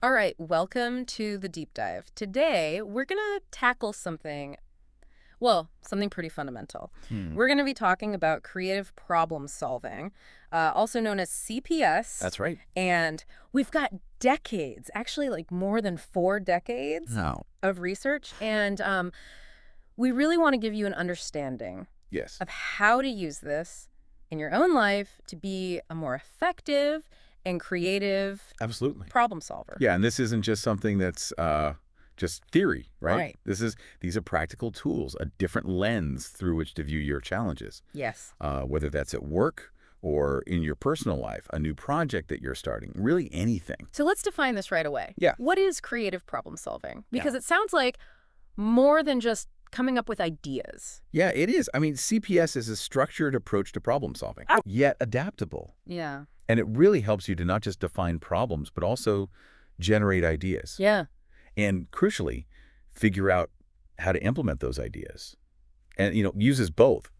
All right, welcome to the deep dive. Today, we're going to tackle something pretty fundamental. Hmm. We're going to be talking about creative problem solving, also known as CPS. That's right. And we've got decades, actually, like more than 4 decades No. of research. And we really want to give you an understanding Yes. of how to use this in your own life to be a more effective and creative Absolutely. problem solver. Yeah, and this isn't just something that's just theory, right? Right. These are practical tools, a different lens through which to view your challenges, Yes. whether that's at work or in your personal life, a new project that you're starting, really anything. So let's define this right away. Yeah. What is creative problem solving? Because it sounds like more than just coming up with ideas. Yeah, it is. I mean, CPS is a structured approach to problem solving, yet adaptable. Yeah. And it really helps you to not just define problems, but also generate ideas. Yeah. And crucially, figure out how to implement those ideas. And, uses both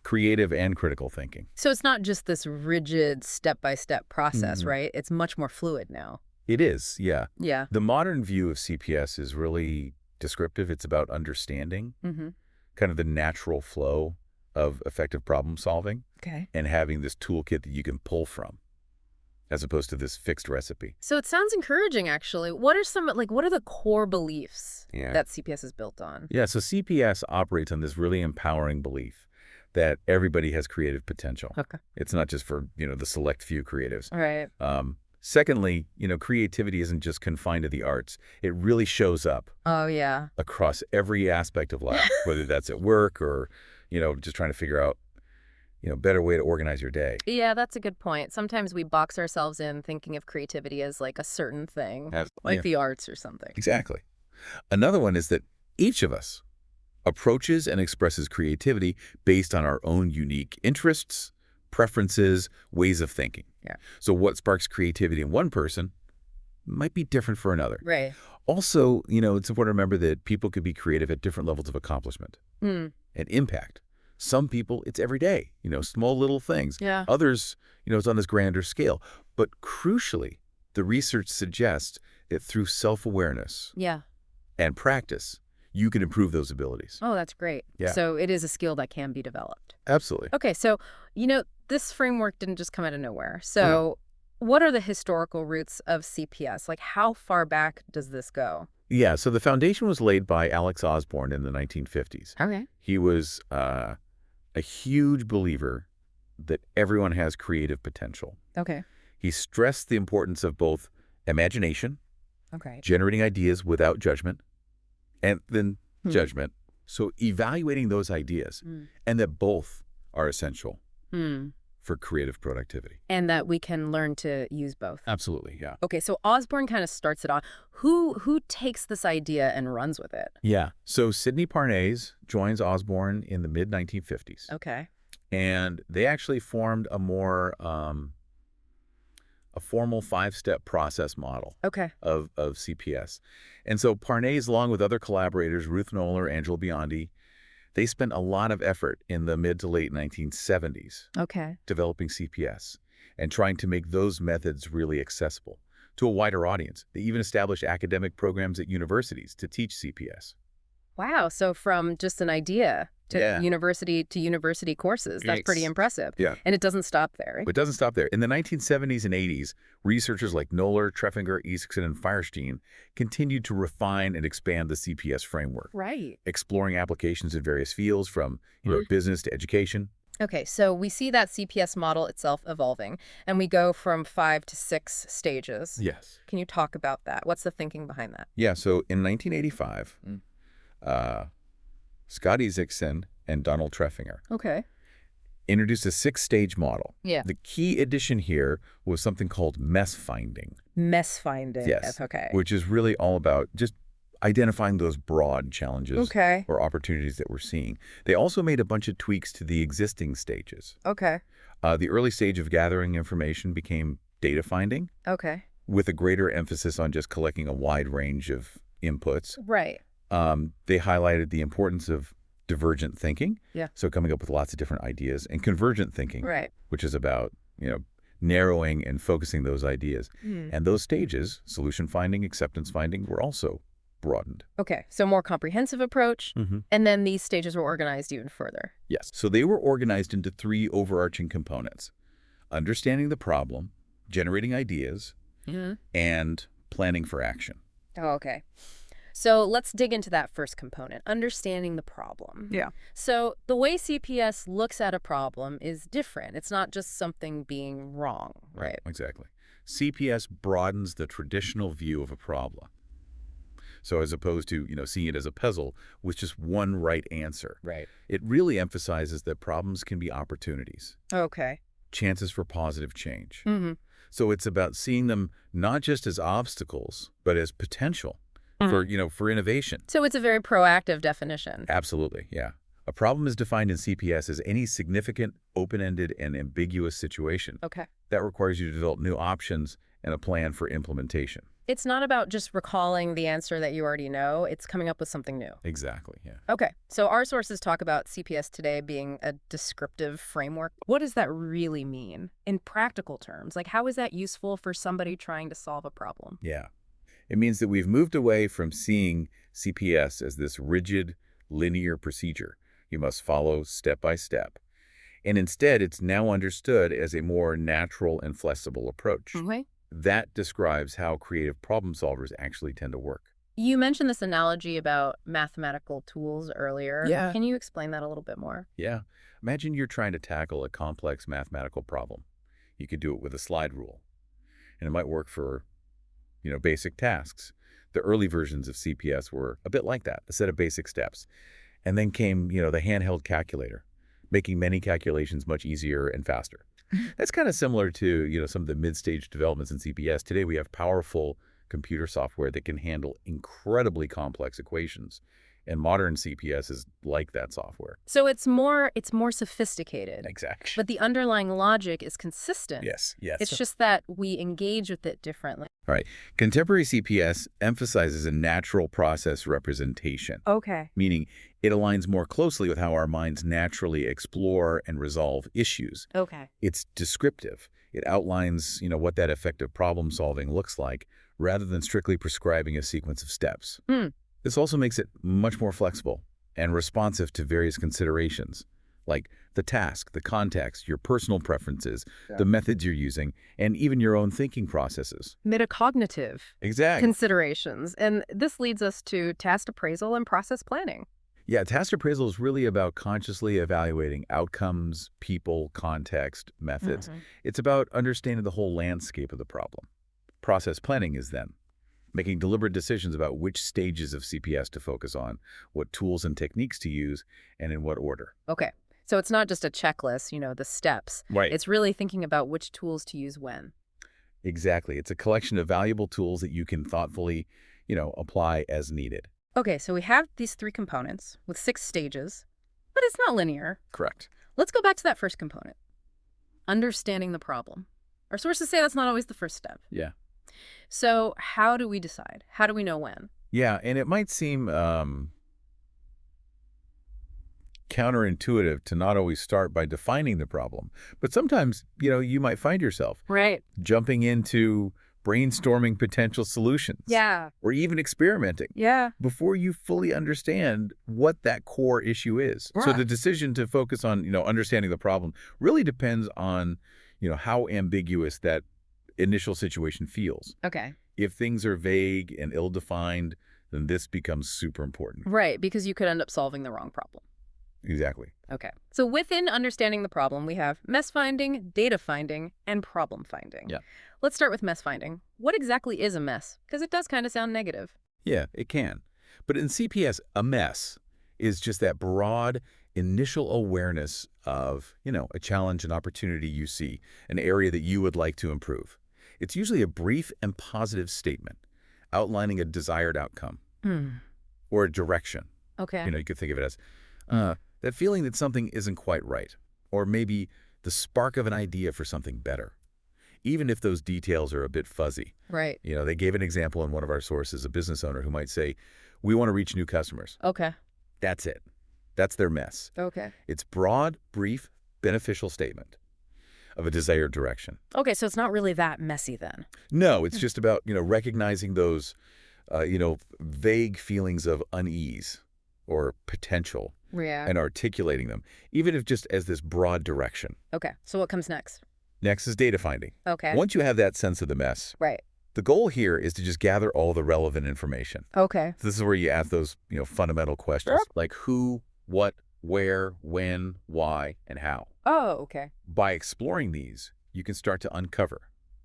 creative and critical thinking. So it's not just this rigid step-by-step process, Mhm. right? It's much more fluid now. It is, yeah. Yeah. The modern view of CPS is really descriptive. It's about understanding Mm-hmm. kind of the natural flow of effective problem solving Okay. and having this toolkit that you can pull from, as opposed to this fixed recipe. So it sounds encouraging, actually. What are the core beliefs Yeah. that CPS is built on? Yeah, so CPS operates on this really empowering belief that everybody has creative potential. Okay. It's not just for, the select few creatives. All right. Secondly, creativity isn't just confined to the arts. It really shows up Oh, yeah. across every aspect of life, whether that's at work or, just trying to figure out, better way to organize your day. Yeah, that's a good point. Sometimes we box ourselves in thinking of creativity as like a certain thing, like Yeah, the arts or something. exactly. Another one is that each of us approaches and expresses creativity based on our own unique interests, preferences, ways of thinking. Yeah. So what sparks creativity in one person might be different for another. Right. Also, it's important to remember that people could be creative at different levels of accomplishment Mm. and impact. Some people, it's every day, small little things. Yeah. Others, it's on this grander scale. But crucially, the research suggests that through self-awareness Yeah. and practice, you can improve those abilities. Oh, that's great. Yeah. So it is a skill that can be developed. Absolutely. Okay, so, this framework didn't just come out of nowhere. So what are the historical roots of CPS? Like, how far back does this go? Yeah, so the foundation was laid by Alex Osborn in the 1950s. Okay. He was a huge believer that everyone has creative potential. Okay. He stressed the importance of both imagination, Okay. generating ideas without judgment, and then Hmm. judgment. So evaluating those ideas, Mm. and that both are essential Hmm. for creative productivity. And that we can learn to use both. Absolutely, yeah. Okay, so Osborne kind of starts it off. Who takes this idea and runs with it? Yeah. So Sidney Parnasse joins Osborne in the mid-1950s. Okay. And they actually formed a more a formal 5-step process model Okay. of CPS. And so Parnasse, along with other collaborators, Ruth Knoller, Angelo Biondi, they spent a lot of effort in the mid to late 1970s Okay. developing CPS and trying to make those methods really accessible to a wider audience. They even established academic programs at universities to teach CPS. Wow, so from just an idea to Yeah. university courses. That's pretty Yikes. impressive. Yeah. And it doesn't stop there, right? But it doesn't stop there. In the 1970s and 80s, researchers like Knoller, Treffinger, Isaacson, and Firestein continued to refine and expand the CPS framework, Right. exploring applications in various fields from business to education. Okay, so we see that CPS model itself evolving, and we go from 5 to 6 stages. Yes. Can you talk about that? What's the thinking behind that? Yeah, so in 1985, Scott Isaacson and Donald Treffinger Okay. introduced a 6-stage model. Yeah. The key addition here was something called mess finding. Mess finding. Yes. Okay. Which is really all about just identifying those broad challenges Okay. or opportunities that we're seeing. They also made a bunch of tweaks to the existing stages. Okay. The early stage of gathering information became data finding, Okay. with a greater emphasis on just collecting a wide range of inputs. Right. They highlighted the importance of divergent thinking, Yeah. so coming up with lots of different ideas, and convergent thinking, Right. which is about, narrowing and focusing those ideas. Hmm. And those stages, solution finding, acceptance finding, were also broadened. Okay, so more comprehensive approach, and then these stages were organized even further. Yes. So they were organized into 3 overarching components: understanding the problem, generating ideas, and planning for action. Oh, okay. So let's dig into that first component, understanding the problem. Yeah. So the way CPS looks at a problem is different. It's not just something being wrong, right? Exactly. CPS broadens the traditional view of a problem. So as opposed to, seeing it as a puzzle with just one right answer. Right. It really emphasizes that problems can be opportunities, Okay. chances for positive change. Mm-hmm. So it's about seeing them not just as obstacles, but as potential for innovation. So it's a very proactive definition. Absolutely, yeah. A problem is defined in CPS as any significant, open-ended, and ambiguous situation Okay. that requires you to develop new options and a plan for implementation. It's not about just recalling the answer that you already know. It's coming up with something new. Exactly, yeah. Okay. So our sources talk about CPS today being a descriptive framework. What does that really mean in practical terms? Like, how is that useful for somebody trying to solve a problem? Yeah. It means that we've moved away from seeing CPS as this rigid, linear procedure you must follow step by step. And instead, it's now understood as a more natural and flexible approach. Okay. That describes how creative problem solvers actually tend to work. You mentioned this analogy about mathematical tools earlier. Yeah. Can you explain that a little bit more? Yeah. Imagine you're trying to tackle a complex mathematical problem. You could do it with a slide rule. And it might work for, basic tasks. The early versions of CPS were a bit like that, a set of basic steps. And then came, the handheld calculator, making many calculations much easier and faster. That's kind of similar to, some of the mid-stage developments in CPS. Today, we have powerful computer software that can handle incredibly complex equations. And modern CPS is like that software. So it's more sophisticated. Exactly. But the underlying logic is consistent. Yes. It's just that we engage with it differently. All right. Contemporary CPS emphasizes a natural process representation, Okay. meaning it aligns more closely with how our minds naturally explore and resolve issues. Okay. It's descriptive. It outlines, what that effective problem solving looks like, rather than strictly prescribing a sequence of steps. This also makes it much more flexible and responsive to various considerations, like the task, the context, your personal preferences, the methods you're using, and even your own thinking processes. Metacognitive Exactly. considerations. And this leads us to task appraisal and process planning. Yeah, task appraisal is really about consciously evaluating outcomes, people, context, methods. It's about understanding the whole landscape of the problem. Process planning is then making deliberate decisions about which stages of CPS to focus on, what tools and techniques to use, and in what order. Okay. So it's not just a checklist, the steps. Right. It's really thinking about which tools to use when. Exactly. It's a collection of valuable tools that you can thoughtfully, apply as needed. Okay, so we have these 3 components with 6 stages, but it's not linear. Correct. Let's go back to that first component, understanding the problem. Our sources say that's not always the first step. Yeah. So how do we decide? How do we know when? Yeah, and it might seem counterintuitive to not always start by defining the problem. But sometimes, you might find yourself jumping into brainstorming potential solutions. Yeah. Or even experimenting. Yeah. Before you fully understand what that core issue is. So the decision to focus on, understanding the problem really depends on, how ambiguous that initial situation feels. Okay. If things are vague and ill-defined, then this becomes super important. Right, because you could end up solving the wrong problem. Exactly. Okay. So within understanding the problem, we have mess finding, data finding, and problem finding. Yeah. Let's start with mess finding. What exactly is a mess? Because it does kind of sound negative. Yeah, it can. But in CPS, a mess is just that broad initial awareness of, a challenge, an opportunity you see, an area that you would like to improve. It's usually a brief and positive statement outlining a desired outcome or a direction. Okay. You could think of it as that feeling that something isn't quite right, or maybe the spark of an idea for something better, even if those details are a bit fuzzy. Right. They gave an example in one of our sources, a business owner who might say, we want to reach new customers. Okay. That's it. That's their mess. Okay. It's broad, brief, beneficial statement. of a desired direction. Okay, so it's not really that messy then. No, it's just about, recognizing those, vague feelings of unease or potential Yeah. and articulating them, even if just as this broad direction. Okay, so what comes next? Next is data finding. Okay. Once you have that sense of the mess, Right. the goal here is to just gather all the relevant information. Okay. So this is where you ask those, fundamental questions like who, what, where, when, why, and how. Oh, okay. By exploring these, you can start to uncover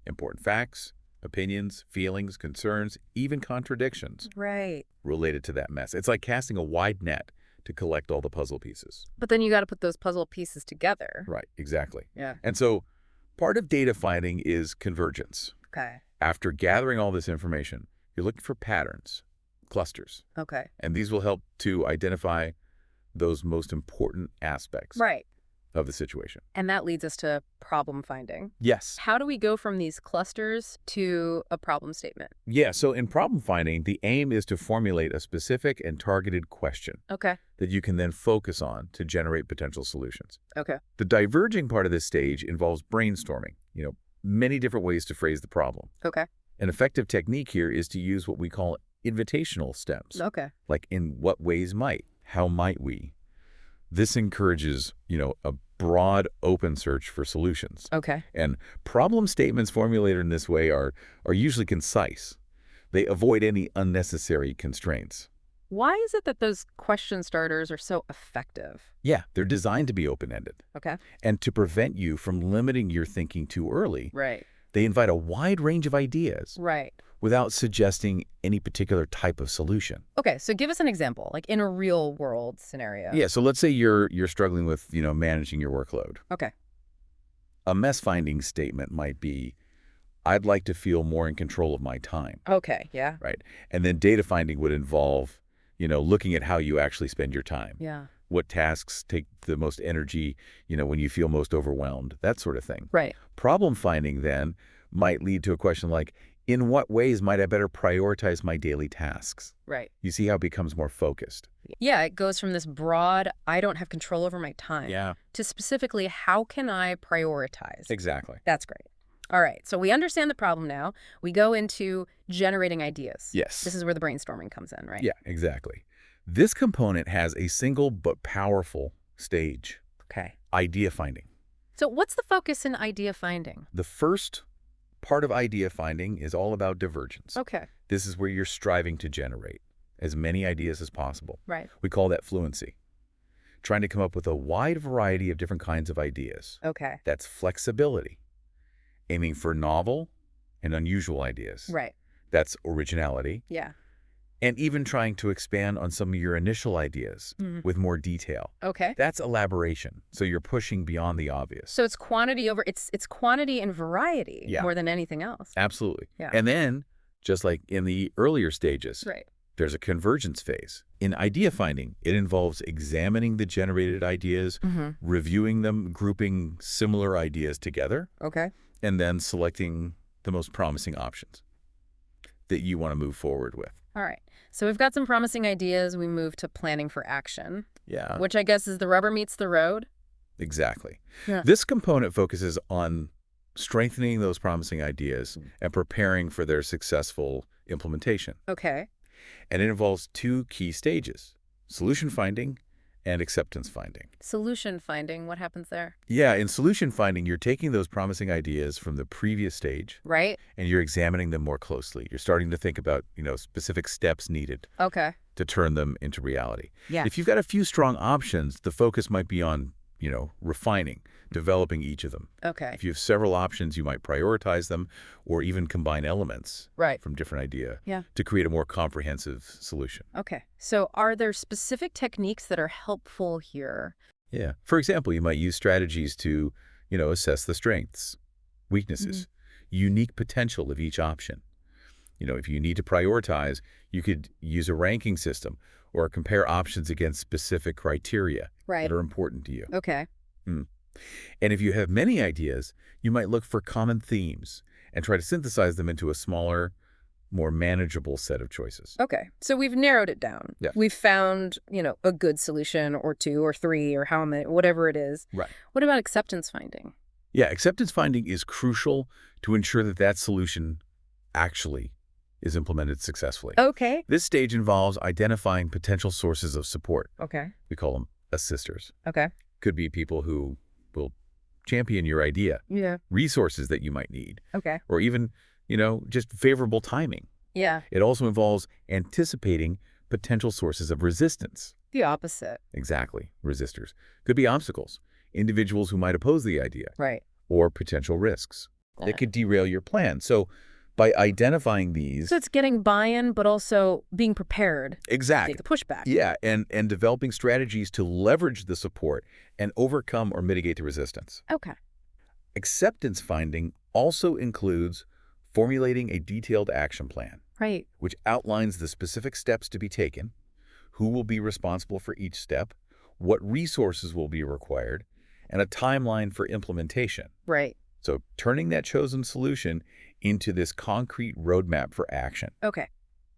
important facts, opinions, feelings, concerns, even contradictions Right. related to that mess. It's like casting a wide net to collect all the puzzle pieces. But then you got to put those puzzle pieces together. Right, exactly. Yeah. And so part of data finding is convergence. Okay. After gathering all this information, you're looking for patterns, clusters, Okay. and these will help to identify those most important aspects Right. of the situation. And that leads us to problem finding. Yes. How do we go from these clusters to a problem statement? Yeah, so in problem finding, the aim is to formulate a specific and targeted question Okay. that you can then focus on to generate potential solutions. Okay. The diverging part of this stage involves brainstorming, many different ways to phrase the problem. Okay. An effective technique here is to use what we call invitational steps, Okay. like in what ways might, how might we. This encourages, a broad, open search for solutions. Okay. And problem statements formulated in this way are usually concise. They avoid any unnecessary constraints. Why is it that those question starters are so effective? Yeah, they're designed to be open-ended. Okay. And to prevent you from limiting your thinking too early, Right. they invite a wide range of ideas Right. without suggesting any particular type of solution. Okay, so give us an example, like in a real world scenario. Yeah, so let's say you're struggling with, managing your workload. Okay. A mess finding statement might be, I'd like to feel more in control of my time, Okay, yeah. right? And then data finding would involve, looking at how you actually spend your time. Yeah. What tasks take the most energy, when you feel most overwhelmed, that sort of thing. Right. Problem finding then might lead to a question like, in what ways might I better prioritize my daily tasks? Right. You see how it becomes more focused. Yeah, it goes from this broad, I don't have control over my time, Yeah, to specifically, how can I prioritize? exactly. That's great. All right, so we understand the problem now. We go into generating ideas. Yes. This is where the brainstorming comes in, right? Yeah, exactly. This component has a single but powerful stage, Okay. idea finding. So what's the focus in idea finding? The first part of idea finding is all about divergence. Okay. This is where you're striving to generate as many ideas as possible. Right. We call that fluency. Trying to come up with a wide variety of different kinds of ideas. Okay. That's flexibility. Aiming for novel and unusual ideas. Right. That's originality. Yeah. And even trying to expand on some of your initial ideas Mhm. with more detail. Okay. That's elaboration. So you're pushing beyond the obvious. So it's quantity over, it's quantity and variety Yeah. more than anything else. Absolutely. Yeah. And then, just like in the earlier stages, Right. there's a convergence phase. In idea finding, it involves examining the generated ideas, Mm-hmm. reviewing them, grouping similar ideas together, Okay. and then selecting the most promising options that you want to move forward with. All right. So we've got some promising ideas. We move to planning for action, Yeah, which I guess is the rubber meets the road. exactly. Yeah. This component focuses on strengthening those promising ideas and preparing for their successful implementation. Okay. And it involves two key stages, solution finding and acceptance finding. Solution finding, what happens there? Yeah, in solution finding, you're taking those promising ideas from the previous stage Right? and you're examining them more closely. You're starting to think about, specific steps needed Okay. to turn them into reality. Yeah. If you've got a few strong options, the focus might be on, refining, developing each of them. Okay. If you have several options, you might prioritize them or even combine elements Right. from different ideas Yeah. to create a more comprehensive solution. Okay. So are there specific techniques that are helpful here? Yeah. For example, you might use strategies to, assess the strengths, weaknesses, unique potential of each option. If you need to prioritize, you could use a ranking system or compare options against specific criteria Right. that are important to you. Okay. And if you have many ideas, you might look for common themes and try to synthesize them into a smaller, more manageable set of choices. Okay. So we've narrowed it down. Yeah. We've found, a good solution or two or three or how many, whatever it is. Right. What about acceptance finding? Yeah, acceptance finding is crucial to ensure that that solution actually is implemented successfully. Okay. This stage involves identifying potential sources of support. Okay. We call them assisters. Okay. Could be people who will champion your idea, Yeah. resources that you might need, Okay. or even, just favorable timing. Yeah. It also involves anticipating potential sources of resistance. The opposite. Exactly. Resistors. Could be obstacles, individuals who might oppose the idea, Right. or potential risks that could derail your plan. So by identifying these... So it's getting buy-in, but also being prepared to Exactly. take the pushback. Yeah, and developing strategies to leverage the support and overcome or mitigate the resistance. Okay. Acceptance finding also includes formulating a detailed action plan, Right. which outlines the specific steps to be taken, who will be responsible for each step, what resources will be required, and a timeline for implementation. Right. So turning that chosen solution into this concrete roadmap for action. Okay.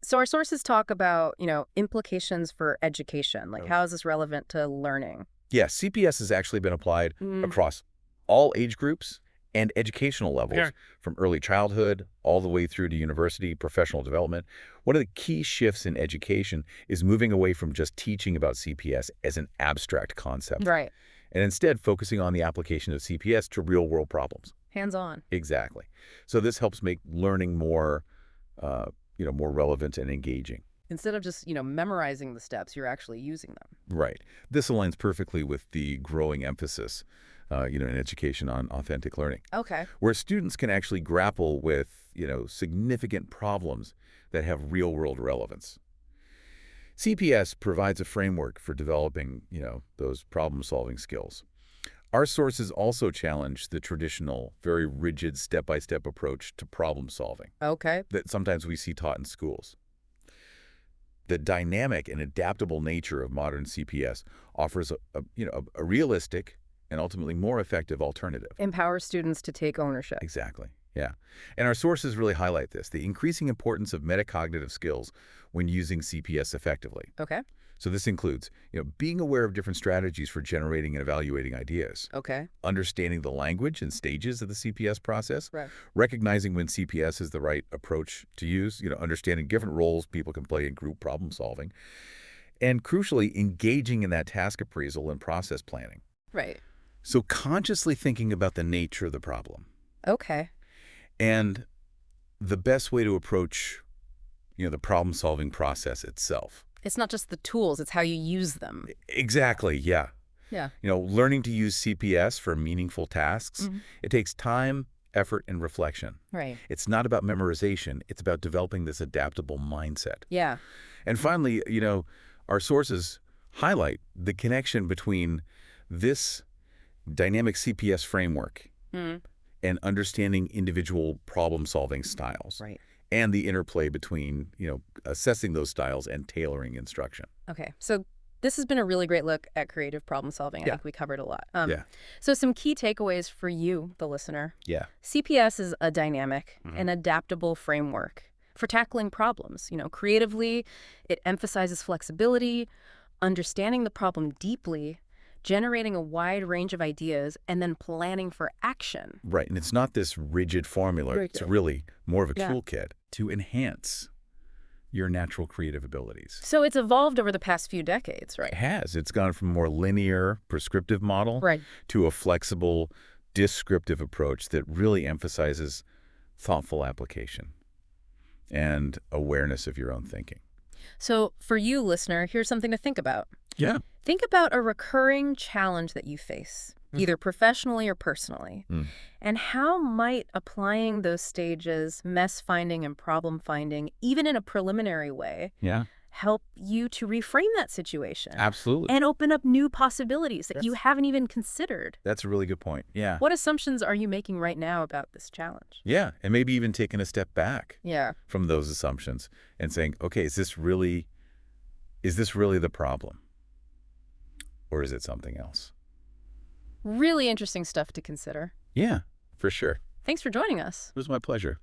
So our sources talk about, implications for education. Like, how is this relevant to learning? Yes, CPS has actually been applied Mm. across all age groups and educational levels, Yeah. from early childhood all the way through to university, professional development. One of the key shifts in education is moving away from just teaching about CPS as an abstract concept, Right. and instead focusing on the application of CPS to real-world problems. Hands-on. Exactly. So this helps make learning more, more relevant and engaging. Instead of just, memorizing the steps, you're actually using them. Right. This aligns perfectly with the growing emphasis, in education on authentic learning, Okay. where students can actually grapple with, significant problems that have real-world relevance. CPS provides a framework for developing, those problem-solving skills. Our sources also challenge the traditional, very rigid step-by-step approach to problem-solving Okay. that sometimes we see taught in schools. The dynamic and adaptable nature of modern CPS offers a realistic and ultimately more effective alternative. Empower students to take ownership. Exactly. Yeah. And our sources really highlight this, the increasing importance of metacognitive skills when using CPS effectively. Okay. So this includes, being aware of different strategies for generating and evaluating ideas, Okay. understanding the language and stages of the CPS process, Right. recognizing when CPS is the right approach to use, understanding different roles people can play in group problem solving, and crucially, engaging in that task appraisal and process planning. Right. So consciously thinking about the nature of the problem Okay. and the best way to approach, the problem-solving process itself. It's not just the tools, it's how you use them. Exactly, yeah. Yeah. Learning to use CPS for meaningful tasks, Mhm. it takes time, effort, and reflection. Right. It's not about memorization. It's about developing this adaptable mindset. Yeah. And finally, our sources highlight the connection between this dynamic CPS framework Mm. and understanding individual problem-solving styles. Right. And the interplay between, assessing those styles and tailoring instruction. Okay. So this has been a really great look at creative problem solving. I Yeah. think we covered a lot. Yeah. So some key takeaways for you, the listener. Yeah. CPS is a dynamic Mhm. and adaptable framework for tackling problems. Creatively, it emphasizes flexibility, understanding the problem deeply, generating a wide range of ideas, and then planning for action. Right. And it's not this rigid formula. Very It's good. really more of a Yeah. toolkit to enhance your natural creative abilities. So it's evolved over the past few decades, It right? has. It's gone from a more linear, prescriptive model Right. to a flexible, descriptive approach that really emphasizes thoughtful application and awareness of your own thinking. So for you, listener, here's something to think about. Yeah. Think about a recurring challenge that you face, either professionally or personally. Mm. And how might applying those stages, mess finding and problem finding, even in a preliminary way, Yeah. help you to reframe that situation Absolutely. and open up new possibilities that you That's- haven't even considered? That's a really good point. Yeah. What assumptions are you making right now about this challenge? Yeah. And maybe even taking a step back Yeah. from those assumptions and saying, okay, is this really the problem? Or is it something else? Really interesting stuff to consider. Yeah, for sure. Thanks for joining us. It was my pleasure.